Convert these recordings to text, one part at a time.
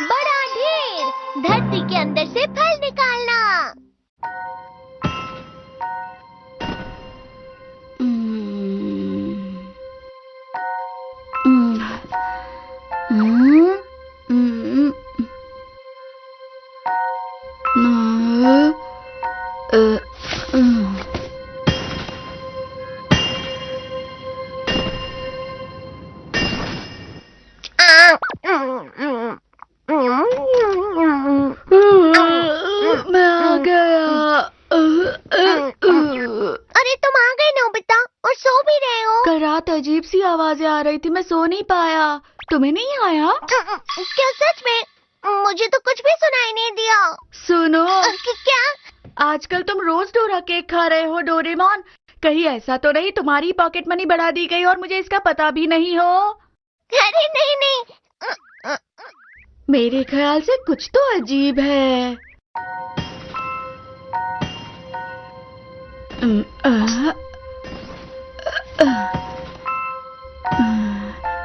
बड़ा ढेर धरती के अंदर से फल निकालना। मैं आ गया। अरे तुम आ गए नोबिता और सो भी रहे हो। कल रात अजीब सी आवाजें आ रही थी, मैं सो नहीं पाया। तुम्हें नहीं आया? क्या सच में? मुझे तो कुछ भी सुनाई नहीं दिया। सुनो, क्या? आजकल तुम रोज डोरा केक खा रहे हो डोरेमोन। कहीं ऐसा तो नहीं तुम्हारी पॉकेट मनी बढ़ा दी गई और मुझे इसका पता भी नहीं हो? अरे नहीं नहीं। मेरे ख्याल से कुछ तो अजीब है।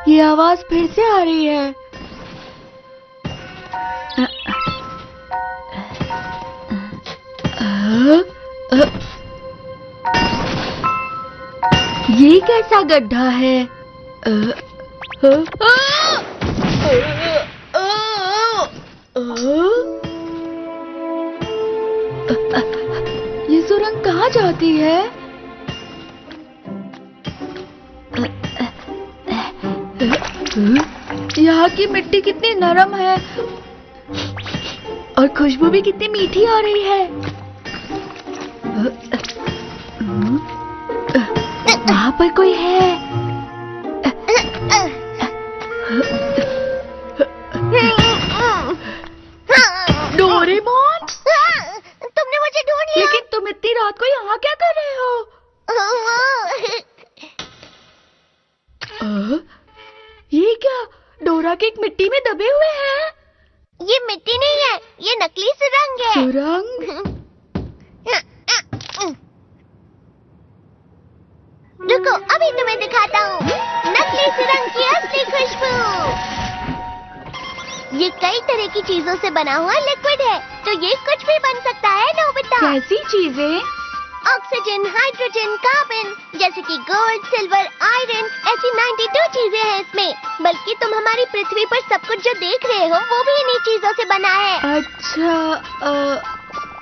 ये आवाज फिर से आ रही है। ये कैसा गड्ढा है? ये सुरंग कहाँ जाती है? यहाँ की मिट्टी कितनी नरम है और खुशबू भी कितनी मीठी आ रही है। वहाँ पर कोई है। डोरेमोन, तुमने मुझे ढूंढ लिया। लेकिन तुम इतनी रात को यहाँ क्या कर रहे हो? ये क्या? डोरा केक मिट्टी में दबे हुए हैं। ये मिट्टी नहीं है, ये नकली सुरंग है। सुरंग? रुको, अभी तुम्हें दिखाता हूँ नकली सुरंग की असली खुशबू। ये कई तरह की चीजों से बना हुआ लिक्विड है, तो ये कुछ भी बन सकता है नोबिता। कैसी चीजें? ऑक्सीजन, हाइड्रोजन, कार्बन, जैसे कि गोल्ड, सिल्वर, आयरन, ऐसी 92 चीजें हैं इसमें। बल्कि तुम हमारी पृथ्वी पर सब कुछ जो देख रहे हो वो भी इन्हीं चीजों से बना है। अच्छा,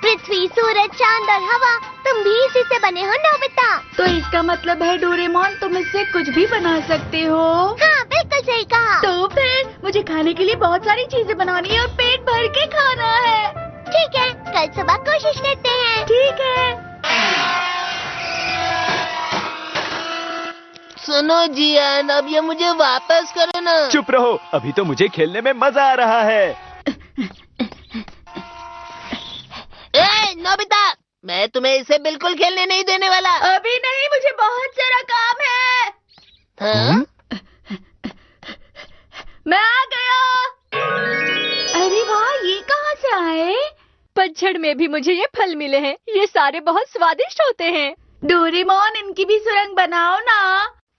पृथ्वी, सूरज, चांद और हवा, तुम भी इसी से बने हो नोबिता। तो इसका मतलब है डोरेमोन तुम इससे कुछ भी बना सकते हो? हाँ, बिल्कुल सही कहा। तो फिर मुझे खाने के लिए बहुत सारी चीजें बनानी है और पेट भर के खाना है। ठीक है, कल सुबह कोशिश करते हैं। ठीक है। सुनो जियान, अब ये मुझे वापस करो ना। चुप रहो, अभी तो मुझे खेलने में मजा आ रहा है। ए, नोबिता, मैं तुम्हें इसे बिल्कुल खेलने नहीं देने वाला। अभी नहीं, मुझे बहुत सारा काम है। हाँ? मैं आ गया। अरे वाह, ये कहाँ से आए? पतझड़ में भी मुझे ये फल मिले हैं। ये सारे बहुत स्वादिष्ट होते हैं। डोरेमोन, इनकी भी सुरंग बनाओ ना।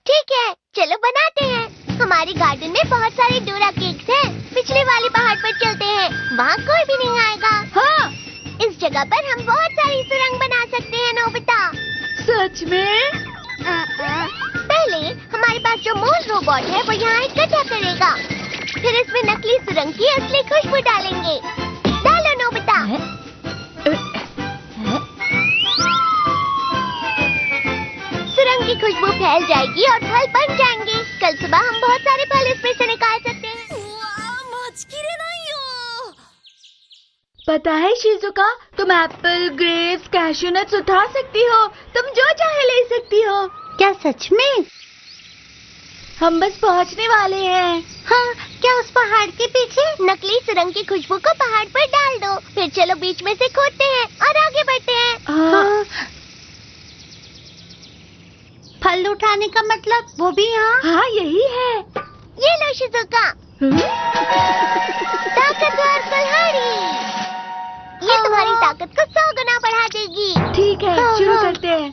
ठीक है, चलो बनाते हैं। हमारी गार्डन में बहुत सारे डोरा केक्स हैं। पिछले वाले पहाड़ पर चलते हैं, वहाँ कोई भी नहीं आएगा। हाँ, इस जगह पर हम बहुत सारी सुरंग बना सकते हैं नोबिता। सच में? पहले हमारे पास जो मूल रोबोट है वो यहाँ इकट्ठा करेगा। फिर इसमें नकली सुरंग की असली खुशबू डालेंगे। डालो नोबिता। सुरंग की खुशबू फैल जाएगी और फल बन जाएंगे। कल सुबह हम बहुत सारे फल इसमें से निकाल सकते हैं। पता है शिजुका, तुम एप्पल, ग्रेप्स, कैश्यू नट्स उठा सकती हो। तुम जो चाहे ले सकती हो। क्या सच में? हम बस पहुंचने वाले हैं। हाँ, क्या उस पहाड़ के पीछे? नकली सुरंग की खुशबू को पहाड़ पर डाल दो। फिर चलो बीच में से खोदते हैं और आगे बढ़ते हैं। हाँ। फल उठाने का मतलब वो भी यहाँ? हाँ, यही है। ये लो शिजुका, ताकतवर कुल्हाड़ी। ये तुम्हारी ताकत को 100 गुना बढ़ा देगी। ठीक है, शुरू करते हैं।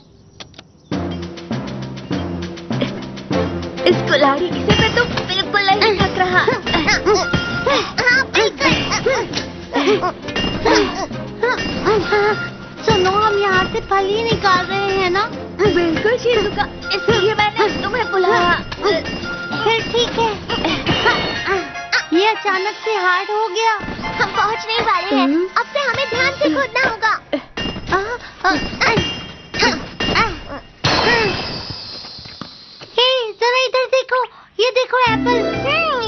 इस कुल्हाड़ी से मैं तो बिल्कुल नहीं थक रहा। हाँ, बिल्कुल। फल ही निकाल रहे हैं ना? बिल्कुल शिजुका, इसलिए मैंने तुम्हें बुलाया। फिर ठीक है। ये अचानक से हार्ड हो गया। हम पहुंचने वाले हैं। अब से हमें ध्यान से खोदना होगा। हे, जरा इधर देखो। ये देखो एप्पल।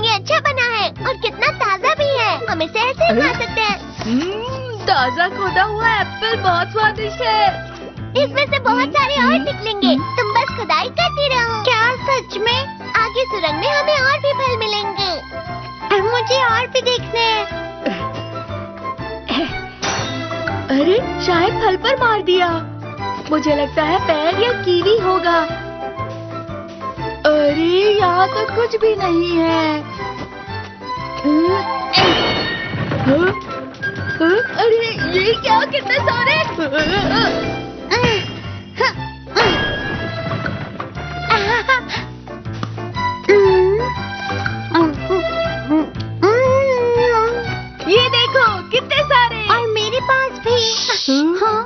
ये अच्छा बना है और कितना ताजा भी है। हम इसे ऐसे ही खा सकते हैं। ताजा खोदा हुआ एप्पल बहुत स्वादिष्ट है। इसमें से बहुत सारे और निकलेंगे। तुम बस खुदाई करती रहो। क्या सच में? आगे सुरंग में हमें और भी फल मिलेंगे। मुझे और भी देखने हैं। अरे शायद फल पर मार दिया। मुझे लगता है पेड़ या कीवी होगा। अरे यहाँ तो कुछ भी नहीं है। अरे ये क्या, कितने सारे। ये देखो कितने सारे। और मेरे पास भी। हाँ,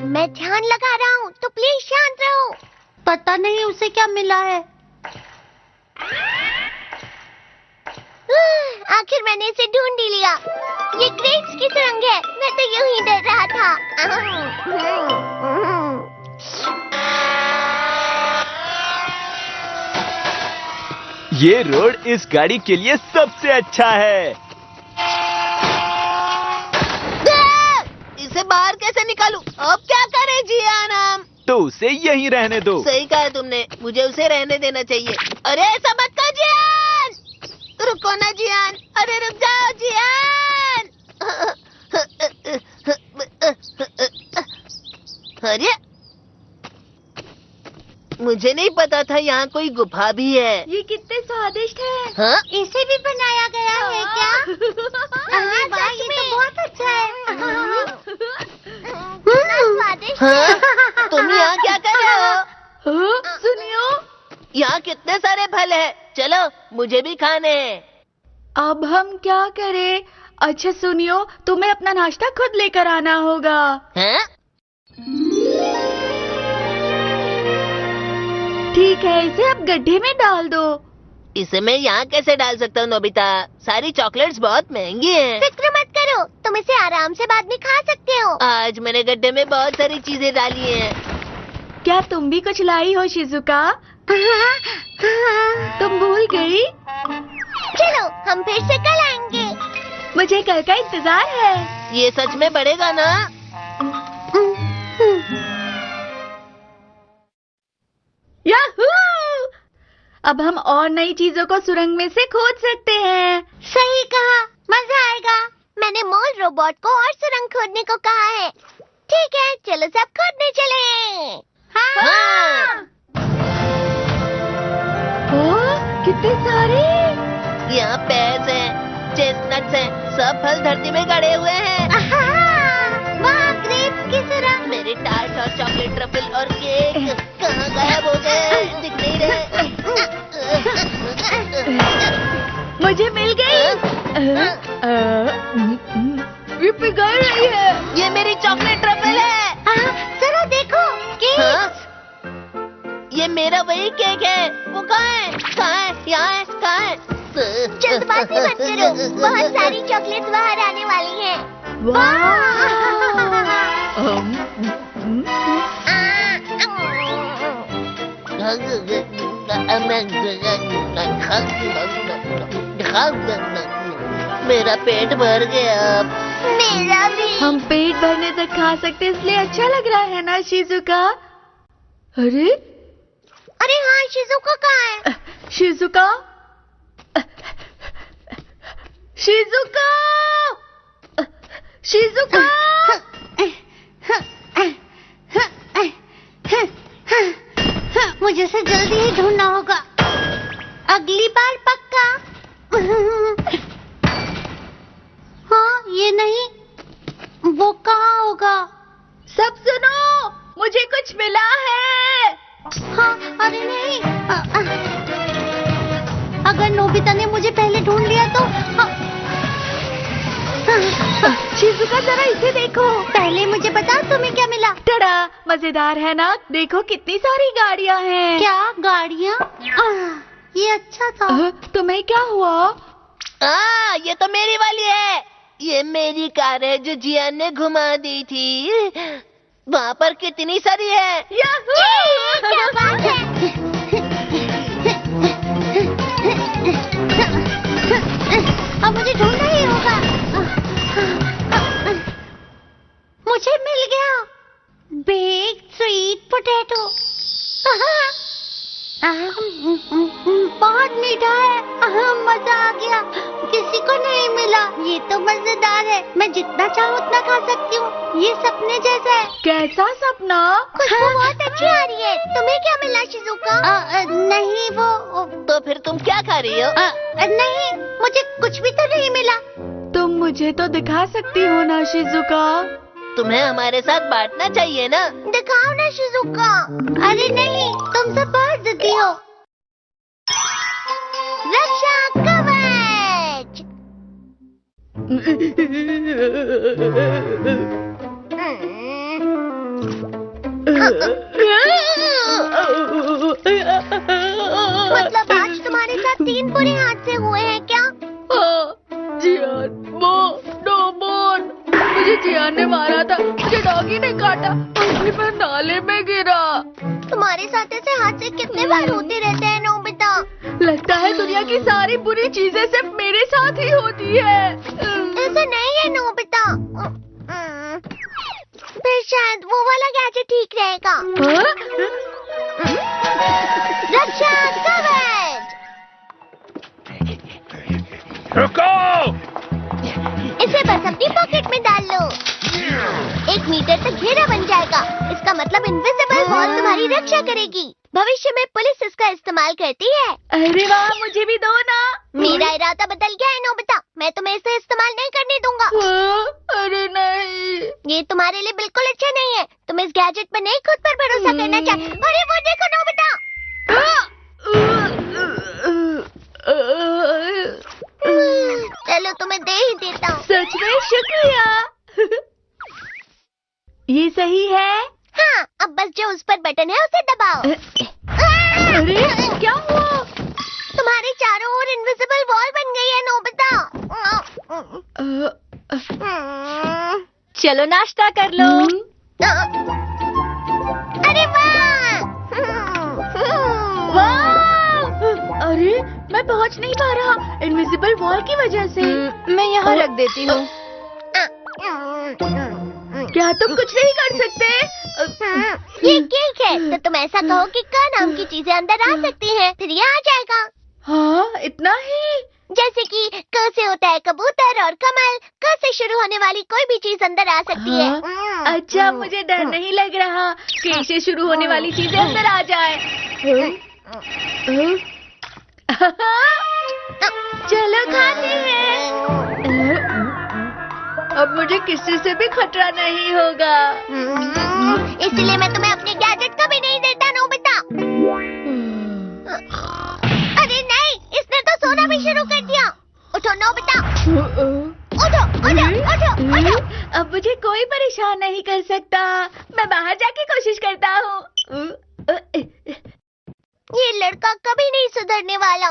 मैं ध्यान लगा रहा हूँ तो प्लीज शांत रहो। पता नहीं उसे क्या मिला है। आखिर मैंने इसे ढूंढ ही लिया। ये ग्रेप्स की सुरंग है। मैं तो यूं ही डर रहा था। ये रोड इस गाड़ी के लिए सबसे अच्छा है। इसे बाहर कैसे निकालूं? अब क्या करें जियान हम? तो उसे यहीं रहने दो। सही कहा तुमने, मुझे उसे रहने देना चाहिए। अरे ऐसा मत कर जियान, रुको ना जियान, अरे रुक जाओ जियान। अरे मुझे नहीं पता था यहाँ कोई गुफा भी है। ये कितने स्वादिष्ट है। हाँ? इसे भी बनाया गया है क्या? अरे वाह, ये तो बहुत अच्छा है। कितना स्वादिष्ट है। हाँ? तुम यहाँ क्या कर रहे हो? सुनियो, यहाँ कितने सारे फल हैं। चलो मुझे भी खाने हैं। अब हम क्या करें? अच्छा सुनियो, तुम्हें अपना नाश्ता खुद लेकर आना होगा। हैं? ठीक है, इसे अब गड्ढे में डाल दो। इसे मैं यहाँ कैसे डाल सकता हूँ नोबिता? सारी चॉकलेट्स बहुत महंगी हैं। फिक्र मत करो, तुम इसे आराम से बाद में खा सकते हो। आज मैंने गड्ढे में बहुत सारी चीजें डाली हैं। क्या तुम भी कुछ लाई हो शिजुका? तुम भूल गई? चलो हम फिर से कल आएंगे। मुझे कल का इंतजार है। ये सच में बढ़ेगा ना? याहू! अब हम और नई चीजों को सुरंग में से खोद सकते हैं। सही कहा, मजा आएगा। मैंने मोल रोबोट को और सुरंग खोदने को कहा है। ठीक है, चलो सब खोदने चले। हाँ। ओह, कितने सारे। यहाँ पेड़ हैं, चेस्टनट्स हैं, सब फल धरती में गड़े हुए हैं। वहाँ ग्रेप्स की सुरंग। मेरे टार्ट और चॉकलेट ट्रफल और केक कहाँ गायब हो गए? दिख नहीं रहे। मुझे मिल गई। ये पिघल रही है। ये मेरी चॉकलेट ट्रफल है। जरा देखो केक। हाँ? ये मेरा वही केक है। वो कहाँ है? कहाँ है? यहाँ है? कहाँ है? जल्दबाजी मत करो, बहुत सारी चॉकलेट बाहर आने वाली हैं। मेरा पेट भर गया। मेरा भी। हम पेट भरने तक खा सकते, इसलिए अच्छा लग रहा है ना शिजुका? अरे अरे हाँ, शिजुका कहाँ है? Shizuka, Shizuka, Shizuka. मुझे उसे जल्दी ही ढूंढना होगा, अगली बार पक्का। हाँ, ये नहीं, वो कहाँ होगा? सब सुनो, मुझे कुछ मिला है। हाँ, अरे नहीं, अगर नोबिता ने मुझे पहले ढूंढ लिया तो शिजुका जरा इसे देखो। पहले मुझे बताओ तुम्हें क्या मिला? टड़ा, मजेदार है ना? देखो कितनी सारी गाड़ियाँ हैं। क्या गाड़ियाँ? ये अच्छा था। तुम्हें क्या हुआ? ये तो मेरी वाली है। ये मेरी कार है जो जियान ने घुमा दी थी। वहाँ पर कितनी सारी है। क्या बात है? अब मुझे ढूंढना ही होगा। मुझे मिल गया बिग स्वीट पोटैटो। बहुत मीठा है। मजा आ गया। किसी को नहीं मिला। ये तो मजेदार है। मैं जितना चाहूँ उतना खा सकती हूँ। ये सपने जैसा है। कैसा सपना? खुशबू बहुत अच्छी आ रही है। तुम्हें क्या मिला शिजुका? नहीं वो। तो फिर तुम क्या खा रही हो? नहीं, मुझे कुछ भी तो नहीं मिला। तुम मुझे तो दिखा सकती हो ना शिजुका। तुम्हें हमारे साथ बांटना चाहिए ना। दिखाओ ना शिजुका। अरे नहीं, तुम सब बहुत जिद्दी हो। रक्षा कवच। मतलब आज तुम्हारे साथ 3 बुरे हादसे हुए हैं क्या? जियान, डोमोन, मुझे जियान ने मारा था, मुझे डॉगी ने काटा और फिर मैं नाले में गिरा। तुम्हारे साथ ऐसे हादसे कितने बार होते रहते हैं नोबिता? लगता है दुनिया की सारी बुरी चीजें सिर्फ मेरे साथ ही होती है। ऐसा नहीं है नोबिता। फिर शायद वो वाला गैजेट ठीक रहेगा। रक्षा कवच। रुको! इसे बस अपनी पॉकेट में डाल लो। 1 मीटर तक घेरा बन जाएगा। इसका मतलब इनविजिबल वॉल तुम्हारी रक्षा करेगी। भविष्य में पुलिस इसका इस्तेमाल करती है। अरे वाह, मुझे भी दो ना। मेरा इरादा बदल गया है नोबिता। मैं तुम्हें इसे इस्तेमाल नहीं करने दूंगा। अरे नहीं, ये तुम्हारे लिए बिल्कुल अच्छा नहीं है। तुम इस गैजेट पर नहीं, खुद पर भरोसा करना चाहिए। अरे वो देखो नोबिता। चलो तुम्हें दे ही देता हूँ। सच में शुक्रिया। ये सही है? हाँ, अब बस जो उस पर बटन है उसे दबाओ। अरे क्या हुआ? तुम्हारे चारों ओर इनविजिबल वॉल बन गई है नोबिता। चलो नाश्ता कर लो। अरे वाह! वाह! अरे मैं पहुंच नहीं पा रहा इनविजिबल वॉल की वजह से। मैं यहाँ रख देती हूँ। क्या तुम कुछ नहीं कर सकते? ये केक है, तो तुम ऐसा कहो कि क नाम की चीजें अंदर आ सकती हैं, फिर ये आ जाएगा। हाँ, इतना ही? जैसे कि क से होता है कबूतर और कमल। क से शुरू होने वाली कोई भी चीज अंदर आ सकती है। अच्छा, मुझे डर नहीं लग रहा कि से शुरू होने वाली चीजें अंदर आ जाए। चलो खाते हैं। अब मुझे किसी से भी खतरा नहीं होगा। इसलिए मैं तुम्हें अपने गैजेट कभी नहीं देता नोबिता। अरे नहीं, इसने तो सोना भी शुरू कर दिया। उठो नोबिता। उठो, उठो, उठो, उठो। अब मुझे कोई परेशान नहीं कर सकता। मैं बाहर जाके कोशिश करता हूँ। ये लड़का कभी नहीं सुधरने वाला।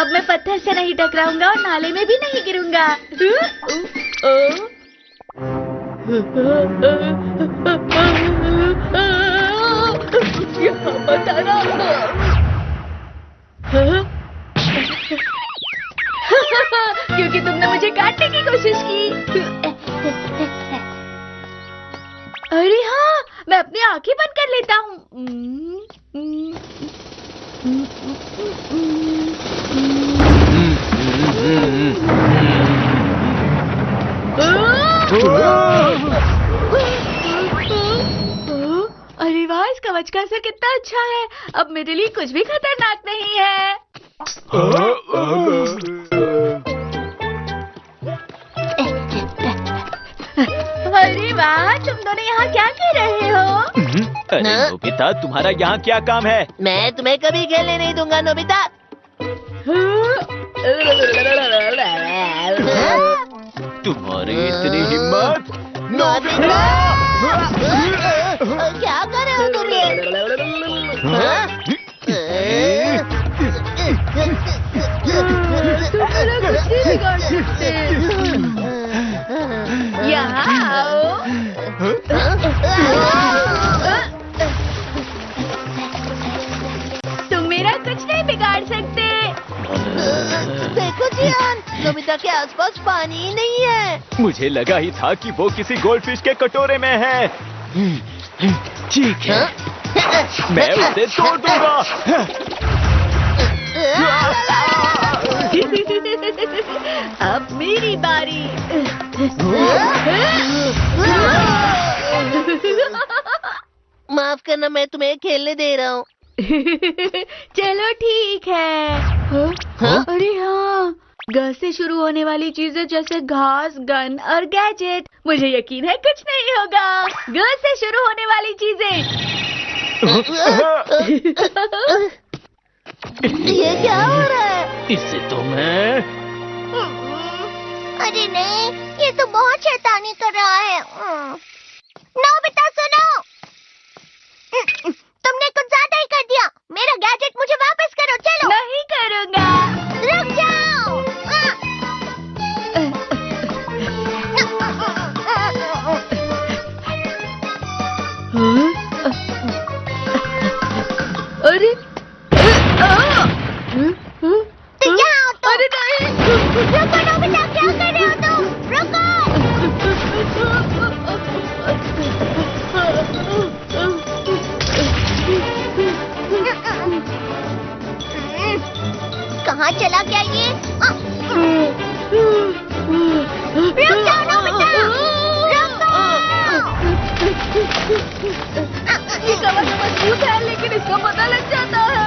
अब मैं पत्थर से नहीं टकराऊंगा और नाले में भी नहीं गिरूंगा। यहाँ मत आना। क्योंकि तुमने मुझे काटने की कोशिश की। अरे हाँ, मैं अपनी आंखें बंद कर लेता हूँ। अरे वाह, इस कवच का असर कितना अच्छा है। अब मेरे लिए कुछ भी खतरनाक नहीं है। अरे वाह, तुम दोनों यहाँ क्या कर रहे हो? अरे नोबिता, तुम्हारा यहाँ क्या काम है? मैं तुम्हें कभी खेलने नहीं दूंगा नोबिता। तुम्हारी इतनी हिम्मत? नोबिता! क्या कर रहे हो तुम लोग? तुम मेरा कुछ नहीं बिगाड़ सकते। यहाँ आओ। तुम मेरा कुछ नहीं बिगाड़ सकते। देखो जियान, नोबिता के आसपास पानी ही नहीं है। मुझे लगा ही था कि वो किसी गोल्डफिश के कटोरे में है। ठीक है, मैं उसे तोड़ दूंगा। अब मेरी बारी। माफ करना, मैं तुम्हें खेलने दे रहा हूँ। चलो ठीक है। हाँ? अरे हाँ, ग से शुरू होने वाली चीजें जैसे घास, गन और गैजेट। मुझे यकीन है कुछ नहीं होगा। ग से शुरू होने वाली चीजें। ये क्या हो रहा है? इससे तो मैं अरे नहीं, ये तो बहुत शैतानी कर रहा है। नोबिता सुनो, तुमने कुछ ज्यादा ही कर दिया। मेरा गैजेट मुझे वापस करो, चलो। नहीं करूँगा। रुक जाओ। अरे जाओ तुम। अरे नहीं। रुको नोबिता, क्या कर रहे हो तुम? रुको। कहाँ चला गया ये? रुक जाओ नोबिता, रुको। ये कवच मजबूत है, लेकिन इसका पता लग जाता है।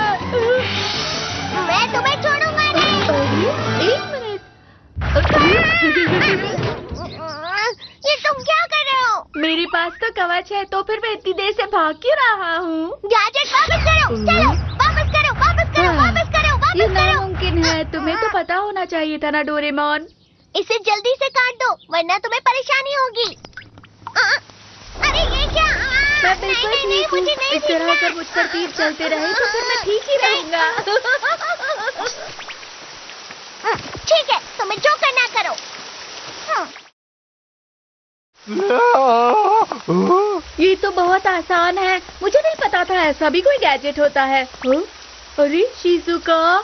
मैं तुम्हें छोड़ूंगा नहीं। एक मिनट। ये तुम क्या कर रहे हो? मेरे पास तो कवच है, तो फिर मैं इतनी देर से भाग क्यों रहा हूँ? गैजेट वापस करो, चलो। वापस करो, वापस करो, वापस करो, ये वापस करो। नामुमकिन है। तुम्हें तो पता होना चाहिए था ना डोरेमोन। इसे जल्दी से काट दो, वरना तुम्हें परेशानी होगी। अरे ये क्या? मैं नहीं, बिल्कुल नहीं, नहीं, ठीक हूँ। मुझे नहीं इस तरह सीखना। अगर मुझ पर तीर चलते रहे तो फिर मैं ठीक ही रहूँगा। ठीक है, तुम्हें जो करना करो। ये तो बहुत आसान है। मुझे नहीं पता था ऐसा भी कोई गैजेट होता है। अरे शिजुका,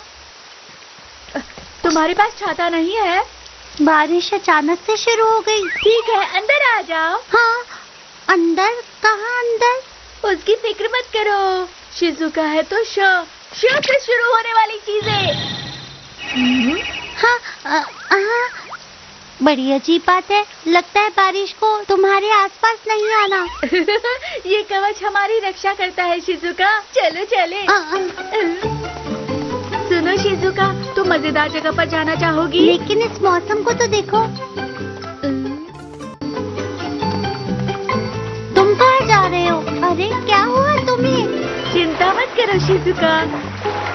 तुम्हारे पास छाता नहीं है? बारिश अचानक से शुरू हो गई। ठीक है, अंदर आ जाओ। हाँ, अंदर? कहाँ अंदर? उसकी फिक्र मत करो। शिजुका है तो श से शुरू होने वाली चीजें। हाँ, बड़ी अजीब बात है। लगता है बारिश को तुम्हारे आसपास नहीं आना। ये कवच हमारी रक्षा करता है शिजुका। चलो चले। सुनो शिजुका, तुम मजेदार जगह पर जाना चाहोगी? लेकिन इस मौसम को तो देखो। तुम कहाँ जा रहे हो? अरे क्या हुआ तुम्हें? चिंता मत करो शिजुका।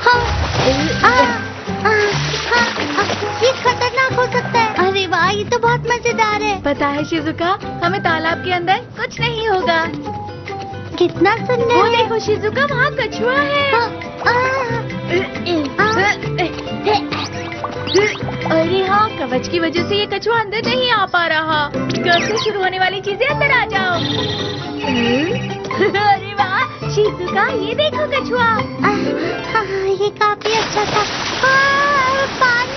हाँ, ये खतरनाक हो सकता है। अरे वाह, ये तो बहुत मजेदार है। पता है शिजुका, हमें तालाब के अंदर कुछ नहीं होगा। कितना सुंदर वो है। देखो शिजुका, वहाँ कछुआ है। अरे हाँ, कवच की वजह से ये कछुआ अंदर नहीं आ पा रहा। ग से शुरू होने वाली चीजें अंदर आ जाओ। अरे वाह शिजुका, ये देखो कछुआ। ये काफी अच्छा था। पानी।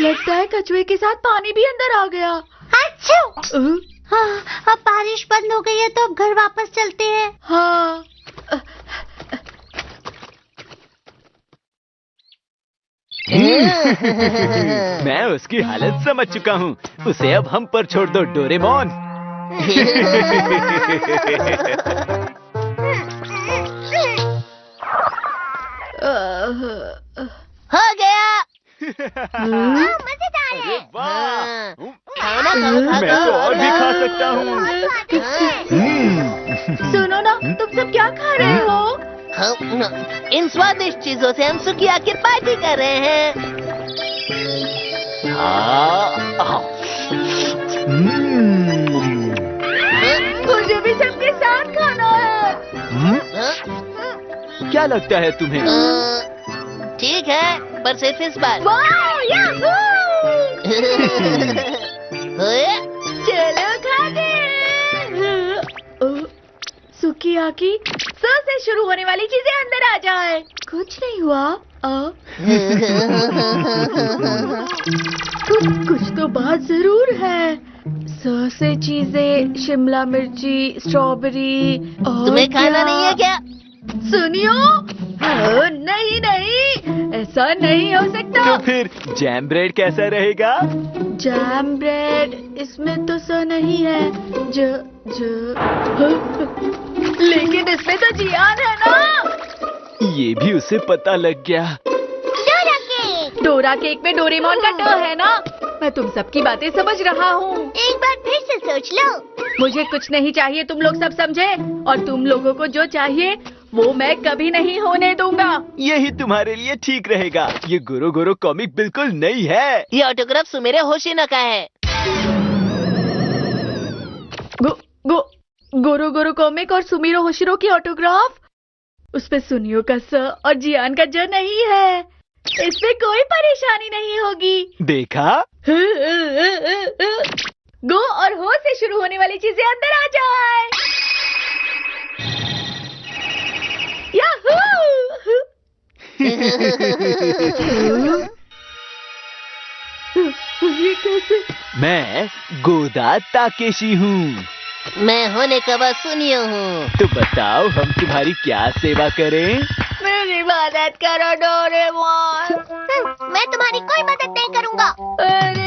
लगता है कछुए के साथ पानी भी अंदर आ गया। अच्छा, हाँ, अब बारिश बंद हो गई है तो अब घर वापस चलते हैं। हाँ। मैं उसकी हालत समझ चुका हूँ। उसे अब हम पर छोड़ दो डोरेमोन। हो गया। मजेदार है। अरे वाह! खाओ ना, खाओ, खाओ, मैं तो खाओ, और भी खाओ। खा सकता हूँ। सुनो ना, तुम सब क्या खा रहे हो? इन स्वादिष्ट चीजों से हम सुखी आखिर पार्टी कर रहे हैं। मुझे भी सबके साथ खाना है। क्या लगता है तुम्हें? ठीक है, पर सिर्फ इस बार। वाह, याहू! ओए, चलो खाते हैं। सुकियाकी, स से शुरू होने वाली चीजें अंदर आ जाए। कुछ नहीं हुआ। कुछ तो बात जरूर है। स से चीजें शिमला मिर्ची, स्ट्रॉबेरी और तुम्हें खाना क्या? नहीं है क्या? सुनियो, नहीं नहीं, ऐसा नहीं हो सकता। तो फिर जैम ब्रेड कैसा रहेगा? जैम ब्रेड, इसमें तो स नहीं है। लेकिन इसमें तो जियान है ना। ये भी उसे पता लग गया। Dora cake. डोरा केक में डोरेमोन का ट है ना। मैं तुम सबकी बातें समझ रहा हूँ। एक बार फिर से सोच लो। मुझे कुछ नहीं चाहिए, तुम लोग सब समझे? और तुम लोगों को जो चाहिए वो मैं कभी नहीं होने दूंगा। यही तुम्हारे लिए ठीक रहेगा। ये गोरो गोरो कॉमिक बिल्कुल नई है। ये ऑटोग्राफ सुमेरे होशिना का है। गोरो गोरो कॉमिक और सुमीरो होशिरो की ऑटोग्राफ। उसपे सुनियो का स और जियान का ज नहीं है। इसमें कोई परेशानी नहीं होगी। देखा? गो और हो से शुरू होने वाली चीजें अंदर आ जाए। याहू! ये कैसे? मैं गोदा ताकेशी हूँ। मैं होने का बाद सुनियो हूँ। तो बताओ हम तुम्हारी क्या सेवा करें? मेरी मदद करो डोरेमोन। मैं तुम्हारी कोई मदद नहीं करूँगा। अरे